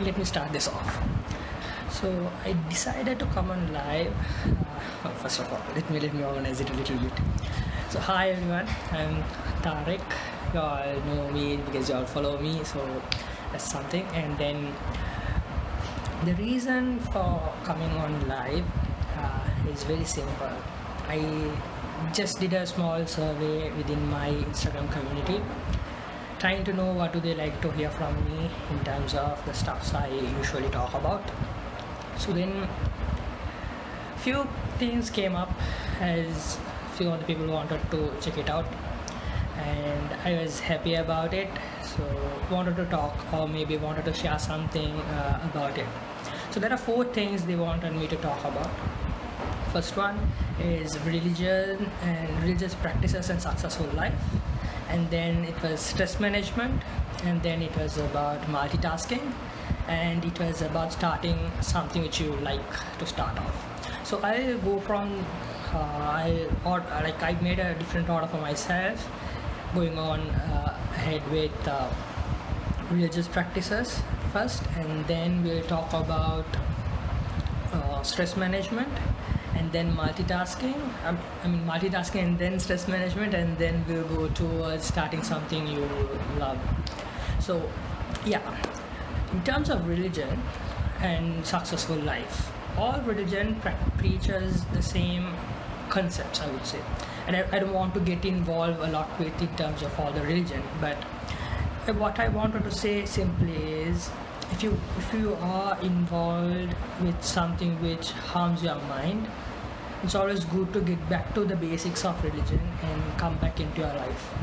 Let me start this off. So I decided to come on live. First of all, let me organize it a little bit. So hi everyone, I'm Tariq. You all know me because you all follow me. So that's something. And then the reason for coming on live is very simple. I just did a small survey within my Instagram community, trying to know what do they like to hear from me in terms of the stuffs I usually talk about. So then few things came up as few other people wanted to check it out, and I was happy about it, so wanted to talk or maybe wanted to share something about it. So there are four things they wanted me to talk about. First one is religion and religious practices and successful life, and then it was stress management, and then it was about multitasking, and it was about starting something which you like to start off. So I'll go from I made a different order for myself, going on ahead with religious practices first, and then we'll talk about stress management, and then multitasking. Multitasking and then stress management, and then we'll go towards starting something you love. So yeah, in terms of religion and successful life, all religion preaches the same concepts, I would say. And I don't want to get involved a lot with in terms of all the religion, but what I wanted to say simply is, if you are involved with something which harms your mind, it's always good to get back to the basics of religion and come back into your life.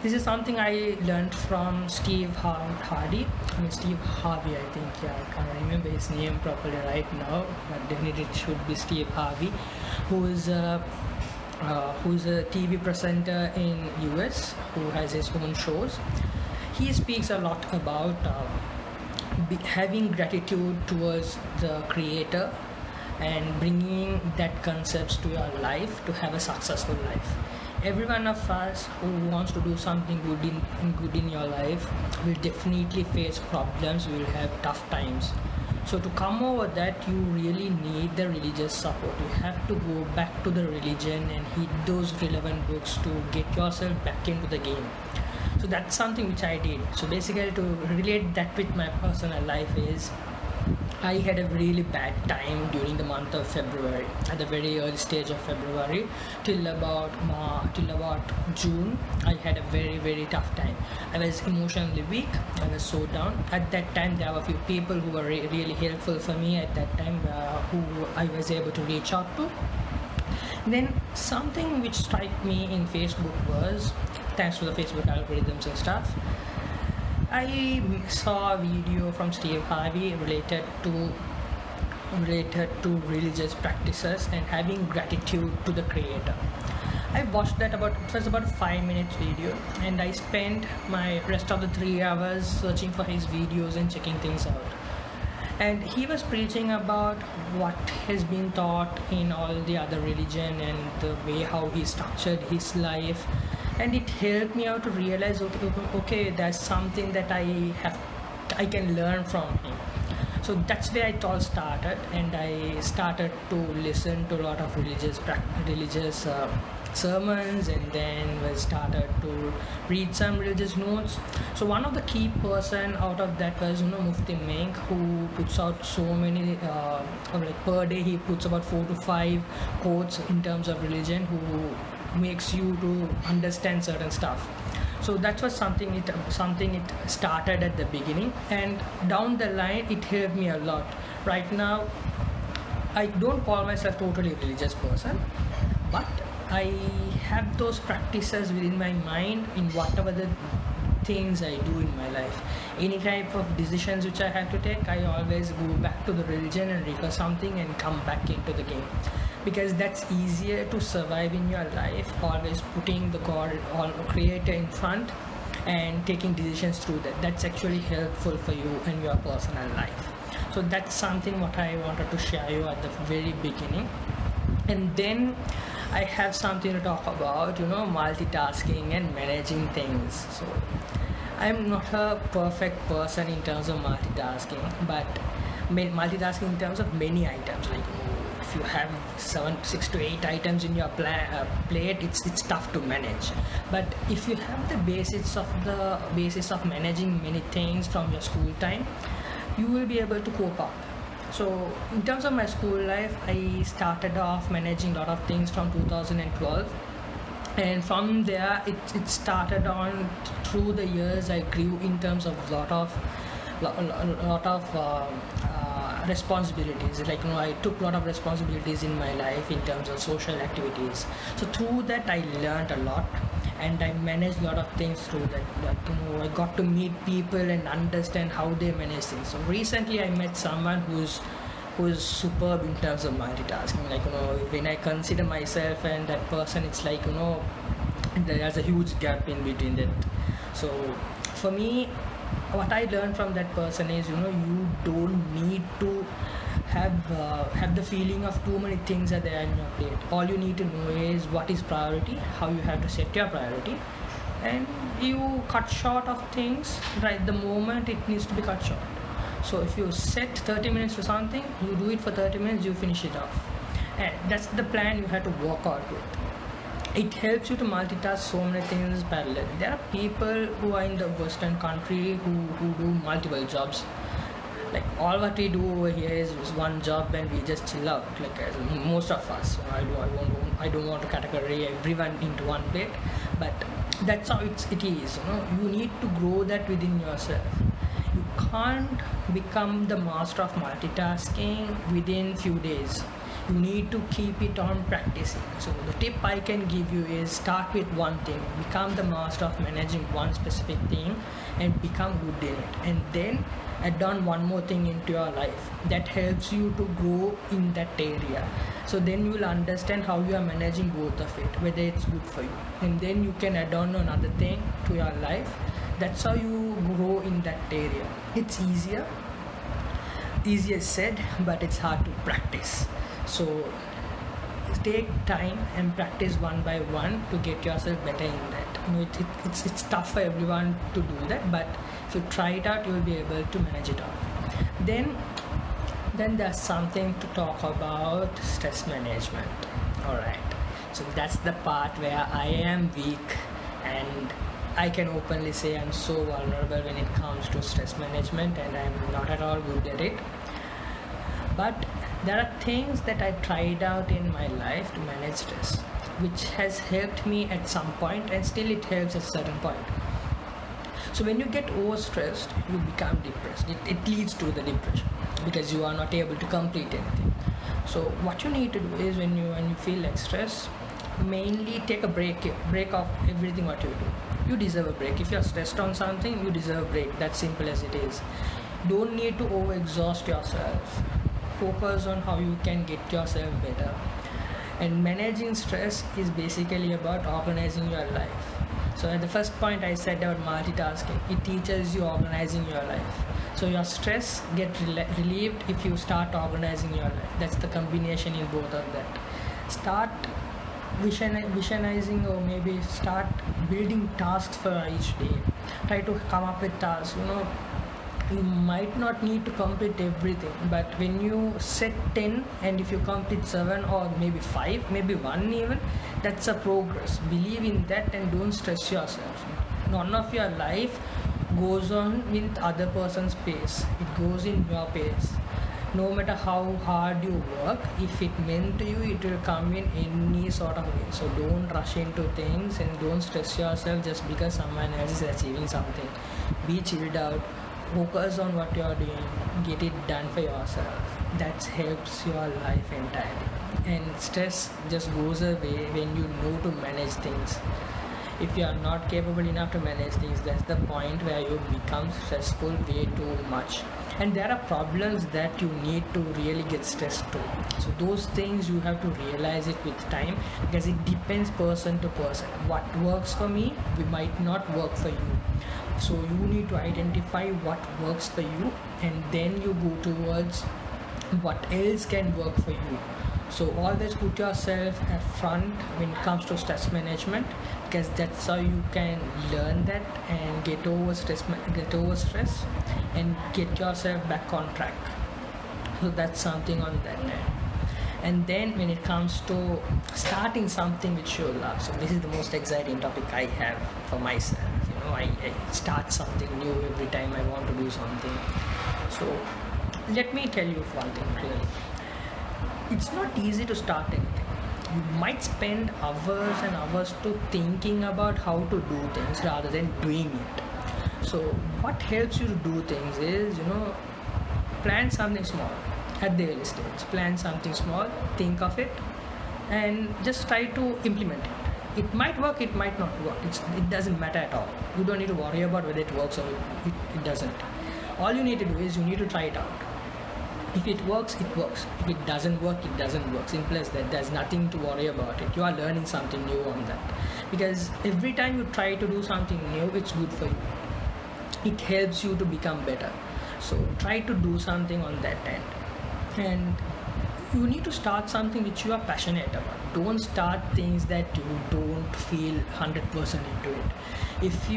This is something I learned from Steve Harvey, I think. Yeah, I can't remember his name properly right now, but definitely it should be Steve Harvey, who is a TV presenter in US who has his own shows. He speaks a lot about having gratitude towards the creator and bringing that concepts to your life to have a successful life. Every one of us who wants to do something good in your life will definitely face problems, will have tough times. So to come over that, you really need the religious support. You have to go back to the religion and read those relevant books to get yourself back into the game. So that's something which I did. So basically, to relate that with my personal life is, I had a really bad time during the month of February, at the very early stage of February, till about June. I had a very, very tough time. I was emotionally weak. I was so down. At that time, there were a few people who were really helpful for me at that time, who I was able to reach out to. Then something which struck me in Facebook was, thanks to the Facebook algorithms and stuff, I saw a video from Steve Harvey related to religious practices and having gratitude to the creator. I watched that it was about a 5-minute video, and I spent my rest of the 3 hours searching for his videos and checking things out. And he was preaching about what has been taught in all the other religion and the way how he structured his life, and it helped me out to realize, okay, there's something that I can learn from him. So that's where it all started, and I started to listen to a lot of religious sermons, and then we started to read some religious notes. So one of the key person out of that was Mufti Menk, who puts out so many per day he puts about 4 to 5 quotes in terms of religion, who makes you to understand certain stuff. So that was something it started at the beginning, and down the line it helped me a lot. Right now I don't call myself totally a religious person, but I have those practices within my mind in whatever the things I do in my life. Any type of decisions which I have to take, I always go back to the religion and refer something and come back into the game, because that's easier to survive in your life, always putting the God or creator in front and taking decisions through that. That's actually helpful for you in your personal life. So that's something what I wanted to share you at the very beginning. And then I have something to talk about, multitasking and managing things. So I'm not a perfect person in terms of multitasking, but multitasking in terms of many items. Like, if you have 6 to 8 items in your plate, it's tough to manage. But if you have the basis of managing many things from your school time, you will be able to cope up. So in terms of my school life, I started off managing a lot of things from 2012, and from there it started on. Through the years, I grew in terms of lot of responsibilities. Like, I took a lot of responsibilities in my life in terms of social activities. So through that, I learned a lot, and I managed a lot of things through that. I got to meet people and understand how they manage things. So recently, I met someone who's superb in terms of multitasking. Like, when I consider myself and that person, it's like, there's a huge gap in between that. So for me, what I learned from that person is, you don't need to have the feeling of too many things are there in your plate. All you need to know is what is priority, how you have to set your priority, and you cut short of things right the moment it needs to be cut short. So if you set 30 minutes for something, you do it for 30 minutes, you finish it off, and that's the plan you have to work out with. It helps you to multitask so many things parallel. There are people who are in the Western country who do multiple jobs. Like, all what we do over here is one job, and we just chill out. Like, as most of us, I don't want to categorize everyone into one plate, but that's how it is. You need to grow that within yourself. You can't become the master of multitasking within few days. You need to keep it on practicing. So the tip I can give you is, start with one thing, become the master of managing one specific thing, and become good in it, and then add on one more thing into your life that helps you to grow in that area. So then you will understand how you are managing both of it, whether it's good for you, and then you can add on another thing to your life. That's how you grow in that area. It's easier said, but it's hard to practice. So take time and practice one by one to get yourself better in that. It's tough for everyone to do that, but if you try it out, you will be able to manage it out. Then there's something to talk about: stress management. All right, so that's the part where I am weak, and I can openly say I'm so vulnerable when it comes to stress management, and I'm not at all good at it. But there are things that I tried out in my life to manage stress, which has helped me at some point, and still it helps at a certain point. So when you get overstressed, you become depressed. It leads to the depression because you are not able to complete anything. So what you need to do is, when you feel like stress, mainly take a break of everything what you do. You deserve a break. If you're stressed on something, you deserve a break. That's simple as it is. Don't need to overexhaust yourself. Focus on how you can get yourself better. And managing stress is basically about organizing your life. So at the first point I said about multitasking, it teaches you organizing your life. So your stress gets relieved if you start organizing your life. That's the combination in both of that. Start visionizing, or maybe start building tasks for each day. Try to come up with tasks. You might not need to complete everything, but when you set 10, and if you complete 7 or maybe 5, maybe 1 even, that's a progress. Believe in that and don't stress yourself. None of your life goes on with other person's pace. It goes in your pace. No matter how hard you work, if it meant to you, it will come in any sort of way. So don't rush into things, and don't stress yourself just because someone else is achieving something. Be chilled out. Focus on what you are doing, get it done for yourself. That helps your life entirely, and stress just goes away when you know to manage things. If you are not capable enough to manage things, that's the point where you become stressful way too much, and there are problems that you need to really get stressed to. So those things you have to realize it with time, because it depends person to person. What works for me might not work for you. So you need to identify what works for you, and then you go towards what else can work for you. So always put yourself at front when it comes to stress management, because that's how you can learn that and get over stress and get yourself back on track. So that's something on that end. And then when it comes to starting something which you love, so this is the most exciting topic I have for myself. I start something new every time I want to do something. So let me tell you one thing clearly. It's not easy to start anything. You might spend hours and hours to thinking about how to do things rather than doing it. So what helps you to do things is, plan something small at the early stage. Plan something small, think of it, and just try to implement it. It might work, it might not work. It doesn't matter at all. You don't need to worry about whether it works or it doesn't. All you need to do is you need to try it out. If it works, it works. If it doesn't work, it doesn't work. Simple as that. There's nothing to worry about it. You are learning something new on that. Because every time you try to do something new, it's good for you. It helps you to become better. So try to do something on that end. And you need to start something which you are passionate about. Don't start things that you don't feel 100% into it. If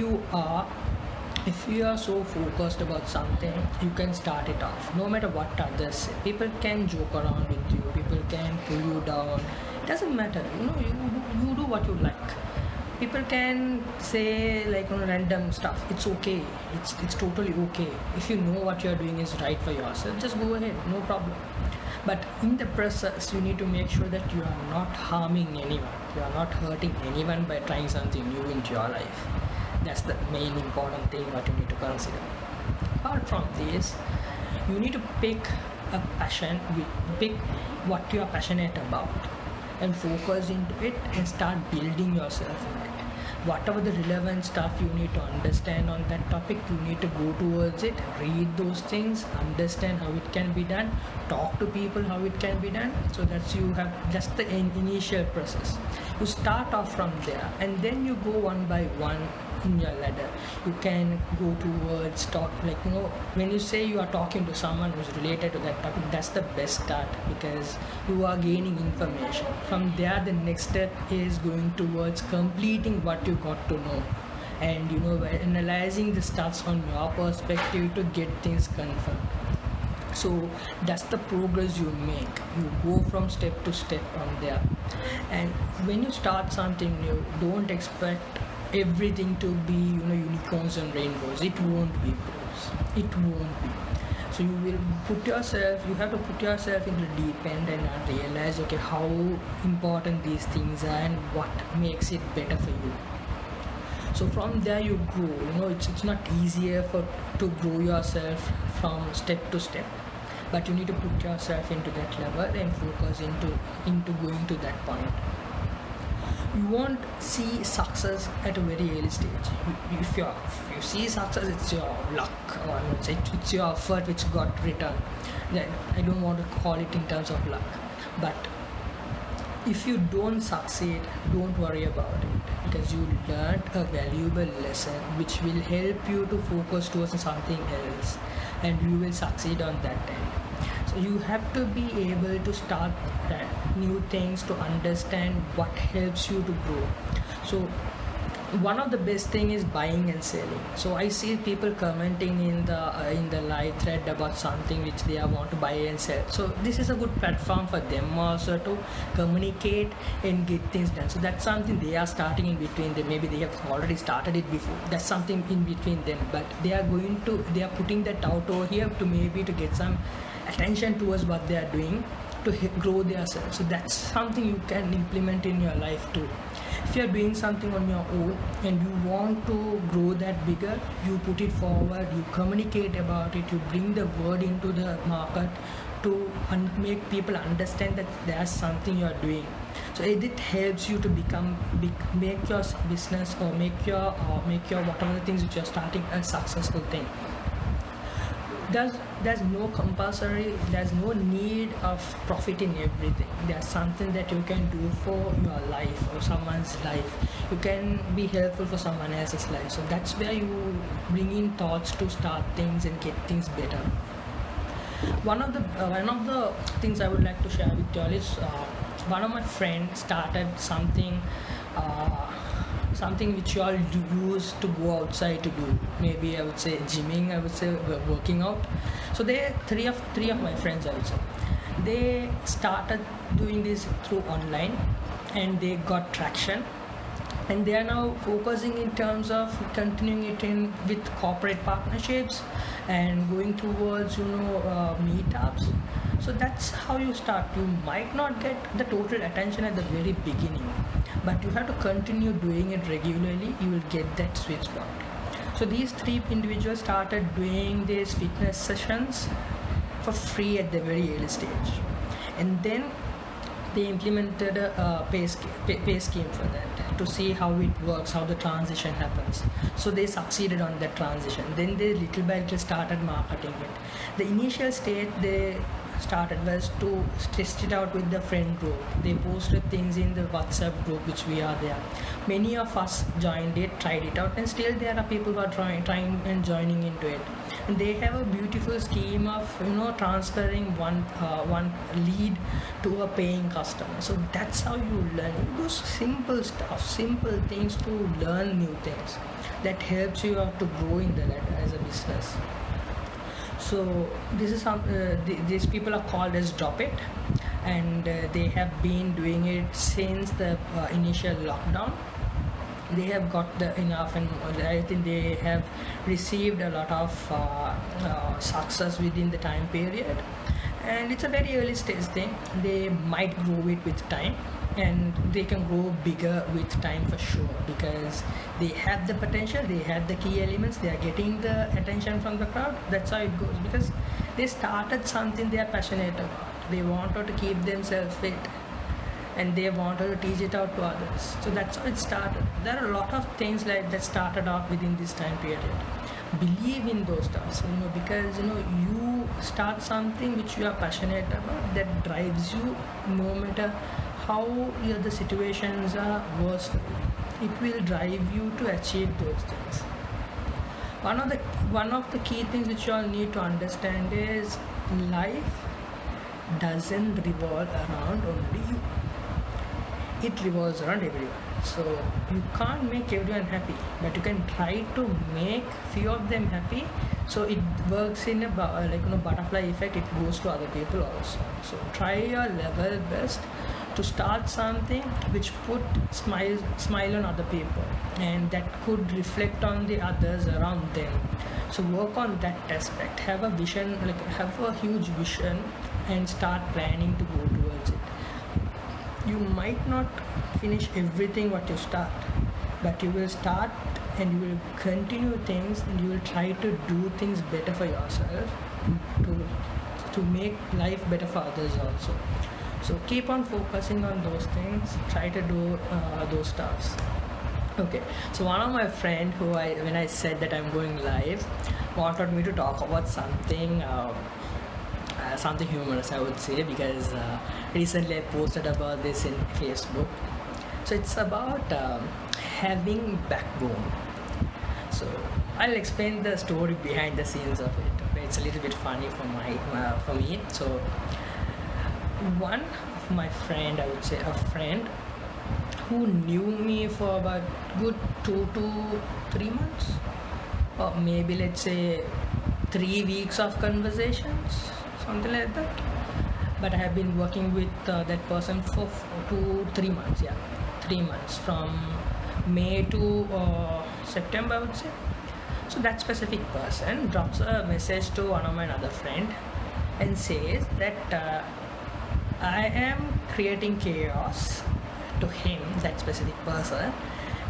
you are so focused about something, you can start it off no matter what others say. People can joke around with you, people can pull you down. It doesn't matter. You do what you like. People can say random stuff. It's okay. It's totally okay. If you know what you're doing is right for yourself, just go ahead, no problem. But in the process, you need to make sure that you are not harming anyone. You are not hurting anyone by trying something new into your life. That's the main important thing what you need to consider. Apart from this, you need to pick a passion, pick what you are passionate about and focus into it and start building yourself in it. Whatever the relevant stuff you need to understand on that topic, you need to go towards it, read those things, understand how it can be done, talk to people how it can be done. So that's the initial process. You start off from there and then you go one by one in your ladder. You can go towards talk, when you say you are talking to someone who's related to that topic, that's the best start because you are gaining information. From there, the next step is going towards completing what you got to know and analyzing the stuffs on your perspective to get things confirmed. So that's the progress you make. You go from step to step on there. And when you start something new, don't expect everything to be unicorns and rainbows. It won't be, bros. It won't be. So you have to put yourself in the deep end and realize how important these things are and what makes it better for you. So from there you grow. It's not easier to grow yourself from step to step, but you need to put yourself into that level and focus into going to that point. You won't see success at a very early stage. If you see success, it's your luck, or it's your effort which got returned. I don't want to call it in terms of luck, but if you don't succeed, don't worry about it because you learned a valuable lesson which will help you to focus towards something else and you will succeed on that end. So you have to be able to start new things to understand what helps you to grow. So one of the best thing is buying and selling. So I see people commenting in the live thread about something which they want to buy and sell. So this is a good platform for them also to communicate and get things done. So that's something they are starting in between them. Maybe they have already started it before. That's something in between them. But they are putting that out over here to get some attention towards what they are doing to grow themselves. So that's something you can implement in your life too. If you are doing something on your own and you want to grow that bigger, you put it forward, you communicate about it, you bring the word into the market to make people understand that there's something you are doing. So it helps you to make your business or make your whatever the things which you are starting a successful thing. There's no compulsory, there's no need of profit in everything. There's something that you can do for your life or someone's life. You can be helpful for someone else's life. So that's where you bring in thoughts to start things and get things better. One of the things I would like to share with you all is one of my friends started something something which you all use to go outside to do. Maybe I would say gymming, I would say working out. So they three of my friends, I would say, they started doing this through online, and they got traction, and they are now focusing in terms of continuing it in with corporate partnerships and going towards meetups. So that's how you start. You might not get the total attention at the very beginning, but you have to continue doing it regularly. You will get that sweet spot. So these three individuals started doing these fitness sessions for free at the very early stage, and then they implemented a pay scheme for that to see how it works, how the transition happens. So they succeeded on that transition. Then they little by little started marketing it. The initial stage they started was to test it out with the friend group. They posted things in the WhatsApp group, which we are there. Many of us joined it, tried it out, and still there are people who are trying and joining into it. And they have a beautiful scheme of transferring one lead to a paying customer. So that's how you learn. You do simple stuff, simple things to learn new things. That helps you out to grow in the ladder as a business. So this is these people are called as Drop It, and they have been doing it since the initial lockdown. They have got the enough, and I think they have received a lot of success within the time period, and it's a very early stage thing. They might grow it with time, and they can grow bigger with time for sure, because they have the potential, they have the key elements, they are getting the attention from the crowd. That's how it goes, because they started something they are passionate about. They wanted to keep themselves fit, and they wanted to teach it out to others. So that's how it started. There are a lot of things like that started off within this time period. Believe in those stuff, because you start something which you are passionate about, that drives you no matter how the situations are worse for you. It will drive you to achieve those things. One of the key things which you all need to understand is life doesn't revolve around only you. It revolves around everyone. So you can't make everyone happy, but you can try to make few of them happy. So it works in a butterfly effect. It goes to other people also. So try your level best to start something which put smile on other people, and that could reflect on the others around them. So work on that aspect. Have a vision, have a huge vision, and start planning to go towards it. You might not finish everything what you start, but you will start and you will continue things, and you will try to do things better for yourself, to make life better for others also. So keep on focusing on those things, try to do those stuffs. Okay, so one of my friend when I said that I'm going live, wanted me to talk about something something humorous, I would say, because recently I posted about this in Facebook. So it's about having backbone. So I'll explain the story behind the scenes of it. Okay? It's a little bit funny for me. So one of my friend, I would say a friend who knew me for about good 2 to 3 months, or maybe let's say 3 weeks of conversations, something like that. But I have been working with that person for 2 3 months. 3 months, from May to September, I would say. So that specific person drops a message to one of my other friend and says that I am creating chaos to him, that specific person,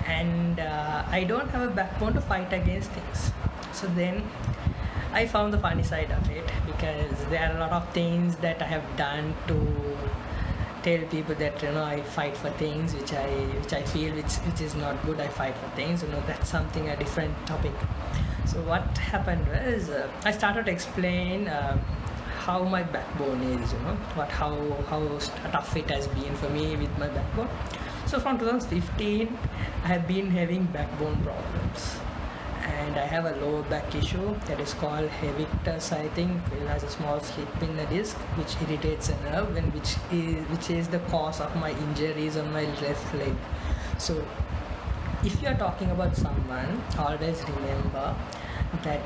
and I don't have a backbone to fight against things. So then I found the funny side of it, because there are a lot of things that I have done to tell people that I fight for things which I feel which is not good. I fight for things, that's something, a different topic. So what happened was I started to explain how my backbone is, how tough it has been for me with my backbone. So from 2015 I have been having backbone problems, and I have a lower back issue that is called Hevictus. I think it has a small slip in the disc which irritates a nerve, and which is the cause of my injuries on my left leg. So if you are talking about someone, always remember that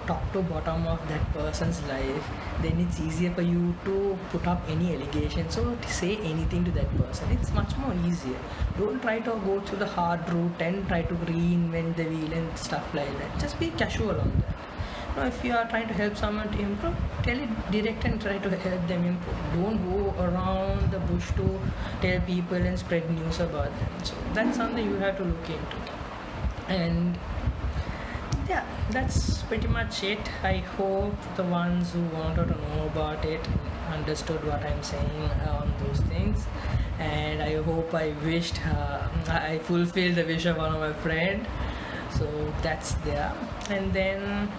top to bottom of that person's life, then it's easier for you to put up any allegations or to say anything to that person. It's much more easier. Don't try to go through the hard route and try to reinvent the wheel and stuff like that. Just be casual on that. If you are trying to help someone to improve, tell it direct and try to help them improve. Don't go around the bush to tell people and spread news about them. So that's something you have to look into. And yeah, that's pretty much it. I hope the ones who wanted to know about it understood what I'm saying on those things. And I hope I fulfilled the wish of one of my friend. So that's there. And then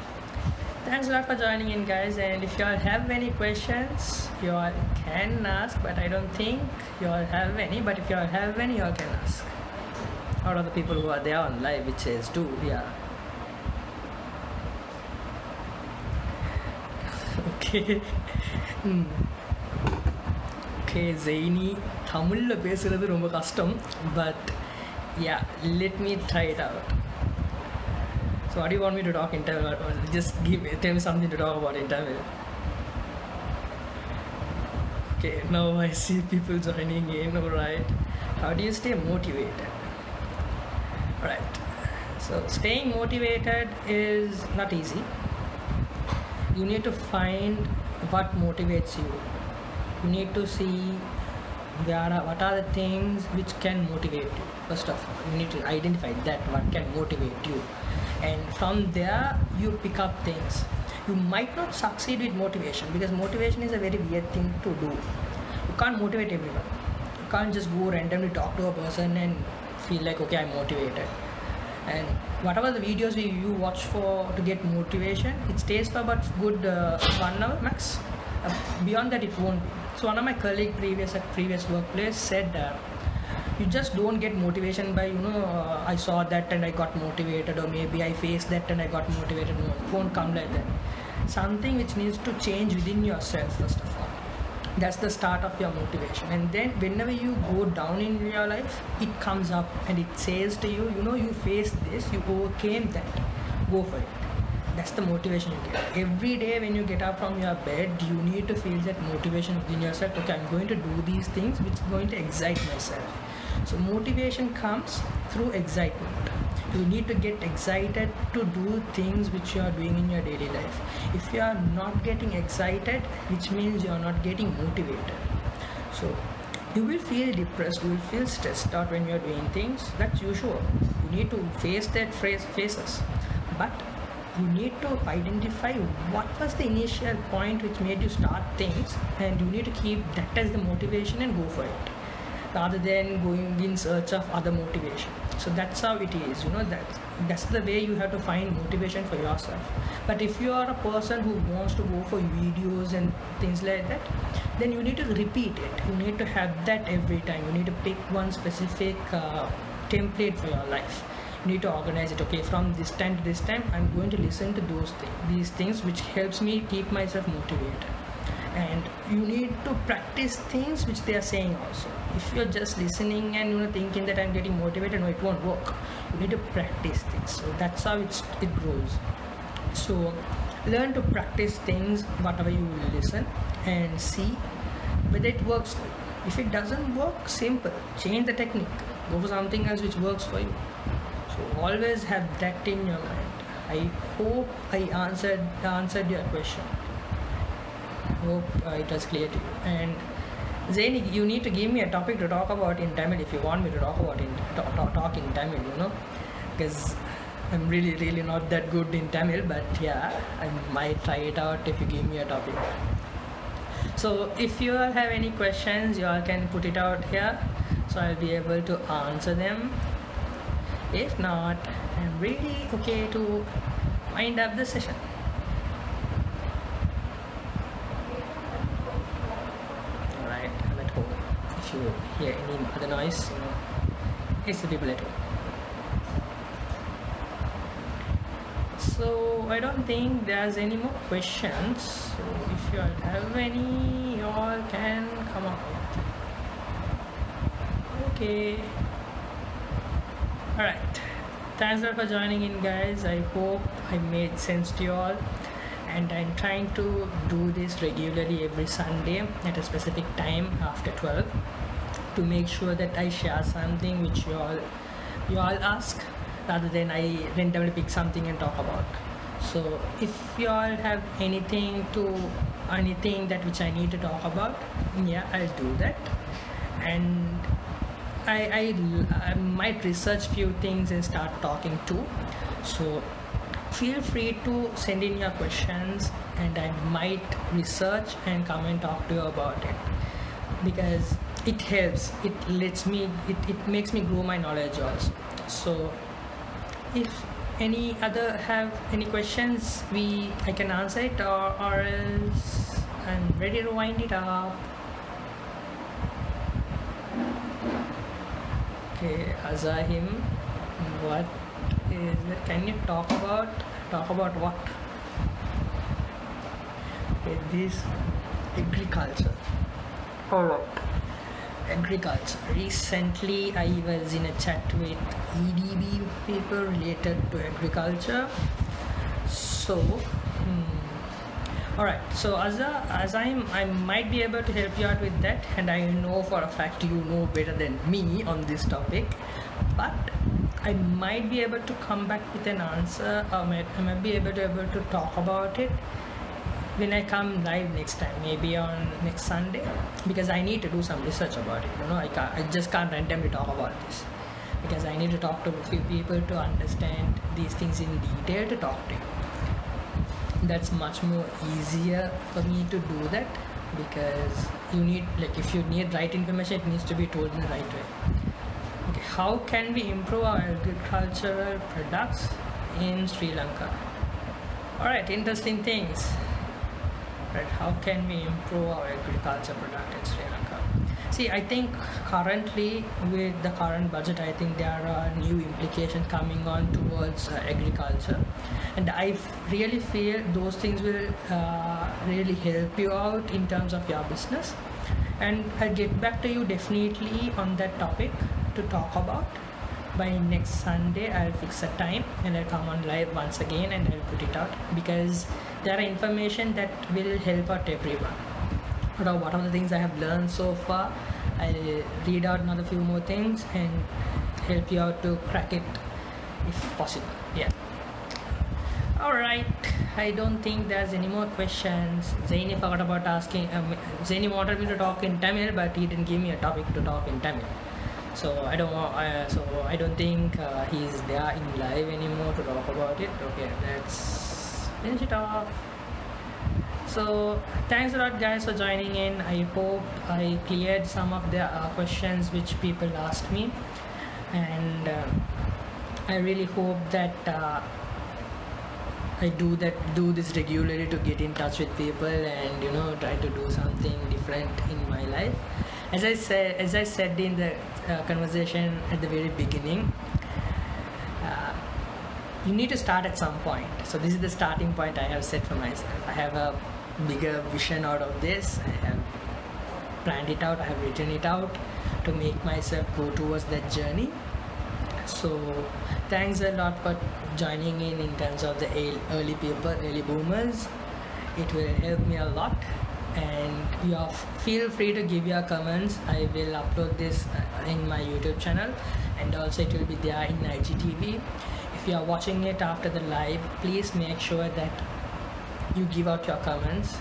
thanks a lot for joining in, guys. And if you all have any questions, you all can ask, but I don't think you all have any. But if you all have any, you all can ask. Out of the people who are there on live, which says two, yeah. Okay. Okay, Zaini, Tamil பேசுறது ரொம்ப கஷ்டம், but yeah, let me try it out. So what do you want me to talk in Tamil, or just tell me something to talk about in Tamil? Okay, now I see people joining in. Alright, how do you stay motivated? Right, so staying motivated is not easy. You need to find what motivates you. You need to see what are the things which can motivate you. First of all, you need to identify that what can motivate you, and from there you pick up things. You might not succeed with motivation, because motivation is a very weird thing to do. You can't motivate everyone. You can't just go randomly talk to a person and feel like, okay, I'm motivated. And whatever the videos you watch to get motivation, it stays for about good 1 hour max. Beyond that, it won't be. So one of my colleagues at previous workplace said, you just don't get motivation by I saw that and I got motivated, or maybe I faced that and I got motivated. No, it won't come like that. Something which needs to change within yourself first of all. That's the start of your motivation. And then whenever you go down in your life, it comes up and it says to you, you faced this, you overcame that, go for it. That's the motivation you get. Every day when you get up from your bed, you need to feel that motivation within yourself. Okay, I'm going to do these things which is going to excite myself. So motivation comes through excitement. You need to get excited to do things which you are doing in your daily life. If you are not getting excited, which means you are not getting motivated. So you will feel depressed, you will feel stressed out when you are doing things. That's usual. You need to face that phases. But you need to identify what was the initial point which made you start things, and you need to keep that as the motivation and go for it, rather than going in search of other motivation. So that's how it is, that's the way you have to find motivation for yourself. But if you are a person who wants to go for videos and things like that, then you need to repeat it. You need to have that every time. You need to pick one specific template for your life. You need to organize it. Okay, from this time to this time, I'm going to listen to these things which helps me keep myself motivated. And you need to practice things which they are saying also. If you're just listening and thinking that I'm getting motivated, no, it won't work. You need to practice things. So that's how it grows. So learn to practice things, whatever you listen, and see whether it works for you. If it doesn't work, simple, change the technique, go for something else which works for you. So always have that in your mind. I hope I answered your question. Hope it was clear to you. And Zaini, you need to give me a topic to talk about in Tamil if you want me to talk in Tamil, because I'm really not that good in Tamil, but yeah, I might try it out if you give me a topic. So if you all have any questions, you all can put it out here, so I'll be able to answer them. If not, I'm really okay to wind up the session. Alright, I'm at home. If you hear any other noise, it's the people at home. So I don't think there's any more questions. So if you all have any, you all can come up with. Okay. Alright, thanks a lot for joining in, guys. I hope I made sense to you all. And I'm trying to do this regularly every Sunday at a specific time after 12 to make sure that I share something which you all ask rather than I randomly pick something and talk about. So if you all have anything that which I need to talk about, yeah, I'll do that. And I might research few things and start talking too. So feel free to send in your questions and I might research and come and talk to you about it, because it helps, it makes me grow my knowledge also. So if have any questions, I can answer it, or else I'm ready to wind it up. Okay, Azahim, what is it? Can you talk about what? Okay, this agriculture. Alright. Agriculture. Recently, I was in a chat with EDB people related to agriculture. So, alright. So, I might be able to help you out with that, and I know for a fact you know better than me on this topic. But I might be able to come back with an answer, or I might be able to talk about it when I come live next time, maybe on next Sunday, because I need to do some research about it. I just can't randomly talk about this, because I need to talk to a few people to understand these things in detail to talk to you. That's much more easier for me to do that, because if you need right information, it needs to be told in the right way. Okay, how can we improve our agricultural products in Sri Lanka? Alright, interesting things. Right, how can we improve our agriculture product in Sri Lanka? See, I think currently with the current budget, I think there are new implications coming on towards agriculture, and I really feel those things will really help you out in terms of your business. And I'll get back to you definitely on that topic to talk about. By next Sunday, I'll fix a time and I'll come on live once again and I'll put it out, because there are information that will help out everyone. What are the things I have learned so far? I'll read out another few more things and help you out to crack it if possible. Yeah. Alright, I don't think there's any more questions. Zaini forgot about asking. Zaini wanted me to talk in Tamil, but he didn't give me a topic to talk in Tamil. So I don't think he's there in live anymore to talk about it. Okay, let's finish it off. So thanks a lot, guys, for joining in. I hope I cleared some of the questions which people asked me, and I really hope that I do this regularly to get in touch with people and try to do something different in my life. As I said in the conversation at the very beginning, you need to start at some point. So this is the starting point I have set for myself. I have a bigger vision out of this. I have planned it out. I have written it out to make myself go towards that journey. So thanks a lot for joining in terms of the early people, early boomers. It will help me a lot. And you feel free to give your comments. I will upload this in my YouTube channel, and also it will be there in IGTV. If you are watching it after the live, please make sure that you give out your comments,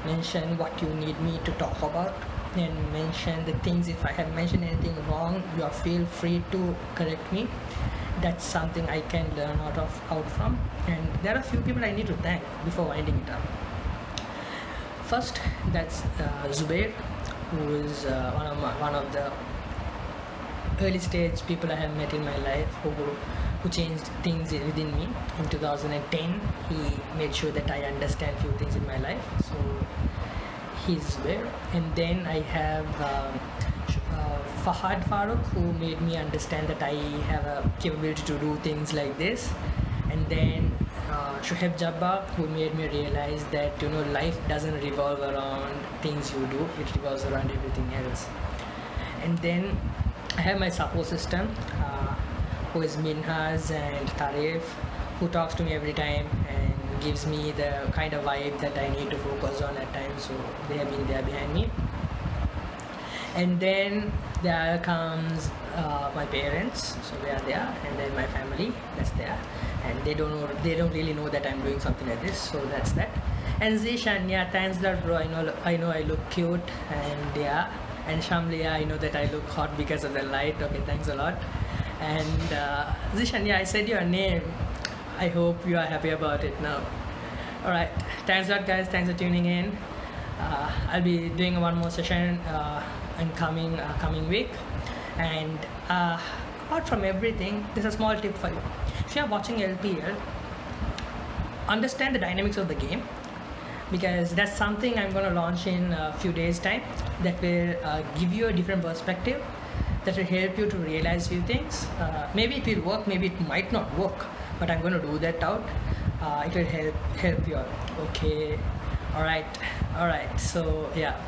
mention what you need me to talk about, and mention the things. If I have mentioned anything wrong, you feel free to correct me. That's something I can learn out from. And there are a few people I need to thank before winding it up. First, that's Zubair, who is one of the early stage people I have met in my life, who changed things within me. In 2010, he made sure that I understand few things in my life. So he's Zubair. And then I have Fahad Farooq, who made me understand that I have a capability to do things like this. And then Shoaib Jabbar, who made me realize that life doesn't revolve around things you do, it revolves around everything else. And then I have my support system, who is Minhas and Tarif, who talks to me every time and gives me the kind of vibe that I need to focus on at times. So they have been there behind me. And then there comes my parents, so they are there, and then my family, that's there, and they don't really know that I'm doing something like this, so that's that. And Zishan, yeah, thanks that bro. I know I look cute, and yeah, and Shamlia, I know that I look hot because of the light. Okay, thanks a lot. And Zishan, yeah, I said your name. I hope you are happy about it now. All right, thanks a lot, guys. Thanks for tuning in. I'll be doing one more session in coming week. And apart from everything, there's a small tip for you. If you are watching LPL, understand the dynamics of the game, because that's something I'm going to launch in a few days time, that will give you a different perspective, that will help you to realize few things. Maybe it will work, maybe it might not work, but I'm going to do that out. It will help you out. Okay, all right, so yeah.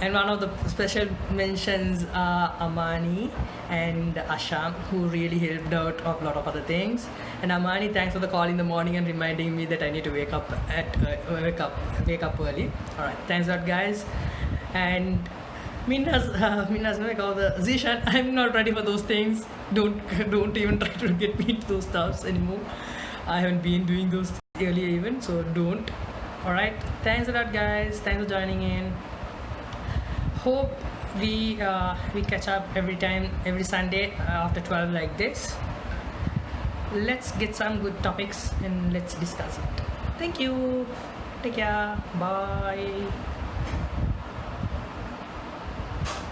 And one of the special mentions are Amani and Asham, who really helped out of a lot of other things. And Amani, thanks for the call in the morning and reminding me that I need to wake up early. All right, thanks a lot, guys. And Minna's Zishan, I'm not ready for those things. Don't even try to get me into those stuffs anymore. I haven't been doing those earlier even, so don't. All right, thanks a lot, guys. Thanks for joining in. Hope we catch up every Sunday after 12 like this. Let's get some good topics and let's discuss it. Thank you. Take care. Bye.